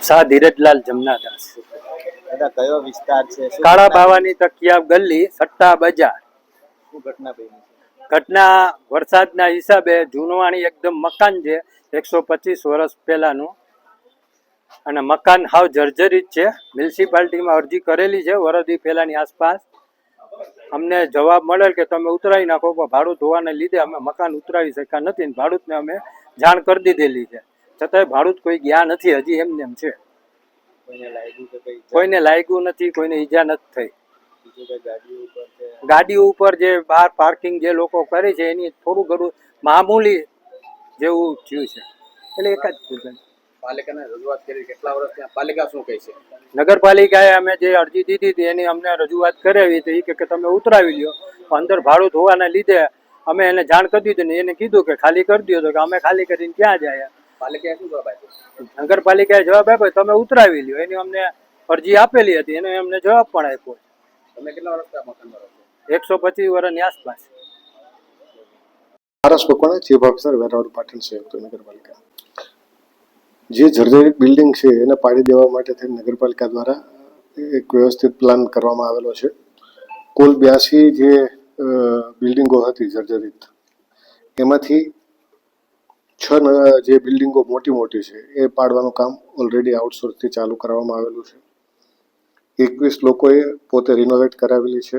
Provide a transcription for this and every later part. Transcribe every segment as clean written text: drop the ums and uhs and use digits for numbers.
શાહ ધીરજલાલ જમનાદાસ, દાદા કયો વિસ્તાર છે? કાળા બાવાની તકિયા ગલી, સટ્ટા બજાર. શું ઘટના બની છે? ઘટના વરસાદના હિસાબે જૂનવાણી એકદમ મકાન છે, 125 વર્ષ પહેલાનું, અને મકાન હાવ જર્જરિત છે. મ્યુનિસિપાલિટીમાં અરજી કરેલી છે વરદી પહેલાની આસપાસ. અમને જવાબ મળેલ કે તમે ઉતરાવી નાખો, પણ ભાડુત હોવાને લીધે અમે મકાન ઉતરાવી શક્યા નથી. ભાડૂતને અમે જાણ કરી દીધેલી છે, છતાંય ભાડૂત કોઈ ગયા નથી, હજી એમને એમ છે. કોઈને લાગ્યું નથી, કોઈને ઈજા નથી થઈ. ગાડી ઉપર જે બહાર પાર્કિંગ જે લોકો કરે છે એની થોડું ઘણું મામૂલી જેવું થયું છે, એટલે એક જ. પાલિકાને રજૂઆત કરી, કેટલા વર્ષથી પાલિકા શું કહે છે? નગરપાલિકાએ અમે જે અરજી દીધી હતી એની અમને રજૂઆત કરાવી હતી કે તમે ઉતરાવી લ્યો, અંદર ભાડું હોવાના લીધે અમે એને જાણ કરી દીધી ને એને કીધું કે ખાલી કરી દો, તો કે અમે ખાલી કરીને ક્યાં જાય. પાલિકાએ શું જવાબ આપ્યો? નગરપાલિકાએ જવાબ આપ્યો તમે ઉતરાવી લ્યો, એની અમને અરજી આપેલી હતી, એનો અમને જવાબ પણ આપ્યો. તમે કેટલા વર્ષથી આ મકાનમાં રહો છો? 125 વર્ષની આસપાસ. RS Makwana, chief officer, Veraval Patan સંયુક્ત નગરપાલિકા. જે જર્જરિત બિલ્ડિંગ છે એને પાડી દેવા માટે થઈને નગરપાલિકા દ્વારા એક વ્યવસ્થિત પ્લાન કરવામાં આવેલો છે. કુલ 82 જે બિલ્ડિંગો હતી જર્જરિત, એમાંથી 6 જે બિલ્ડિંગો મોટી છે એ પાડવાનું કામ ઓલરેડી આઉટસોર્સથી ચાલુ કરવામાં આવેલું છે. 21 લોકોએ પોતે રિનોવેટ કરાવેલી છે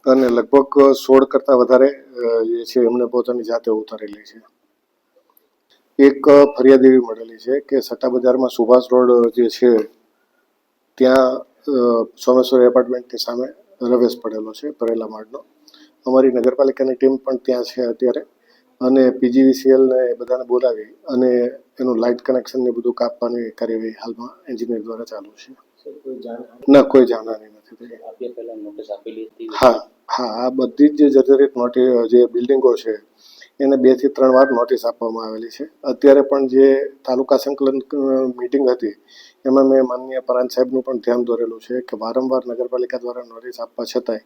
અને લગભગ 16 કરતાં વધારે જે છે એમને પોતાની જાતે ઉતારેલી છે. એક ફરિયાદ એવી મળેલી છે કે સટ્ટા બજારમાં સુભાષ રોડ જે છે ત્યાં સોમેશ્વરી એપાર્ટમેન્ટની સામે રવેશ પડેલો છે ભરેલા માળનો. અમારી નગરપાલિકાની ટીમ પણ ત્યાં છે અત્યારે, અને પીજીવીસીએલ ને એ બધાને બોલાવી અને એનું લાઇટ કનેક્શન ને બધું કાપવાની કાર્યવાહી હાલમાં એન્જિનિયર દ્વારા ચાલુ છે. ના, કોઈ જાણવાની નથી થઈ. હા, આ બધી જ જે જર્જરિત જે બિલ્ડિંગો છે એને 2 થી 3 વાર નોટિસ આપવામાં આવેલી છે. અત્યારે પણ જે તાલુકા સંકલન મિટિંગ હતી એમાં મેં માનનીય પરાંત સાહેબનું પણ ધ્યાન દોરેલું છે કે વારંવાર નગરપાલિકા દ્વારા નોટિસ આપવા છતાંય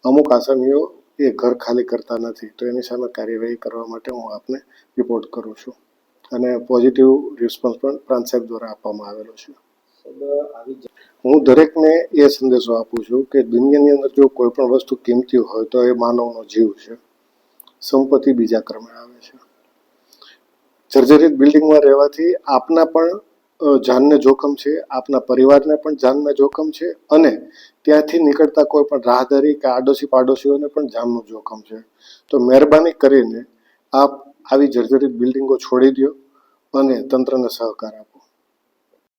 અમુક આસામીઓ એ ઘર ખાલી કરતા નથી, તો એની સામે કાર્યવાહી કરવા માટે હું આપને રિપોર્ટ કરું છું, અને પોઝિટિવ રિસ્પોન્સ પણ પ્રાંત સાહેબ દ્વારા આપવામાં આવેલો છે. હું દરેકને એ સંદેશો આપું છું કે દુનિયાની અંદર જો કોઈ પણ વસ્તુ કિંમતી હોય તો એ માનવનો જીવ છે. સંપત્તિ બીજા ક્રમે આવે છે. જર્જરિત બિલ્ડિંગમાં રહેવાથી આપના પણ જાનને જોખમ છે, આપના પરિવારને પણ જાનને જોખમ છે, અને ત્યાંથી નીકળતા કોઈ પણ રાહદારી કે આડોશી પાડોશીઓને પણ જાનનું જોખમ છે. તો મહેરબાની કરીને આપ આવી જર્જરિત બિલ્ડિંગો છોડી દો અને તંત્રને સહકાર આપો.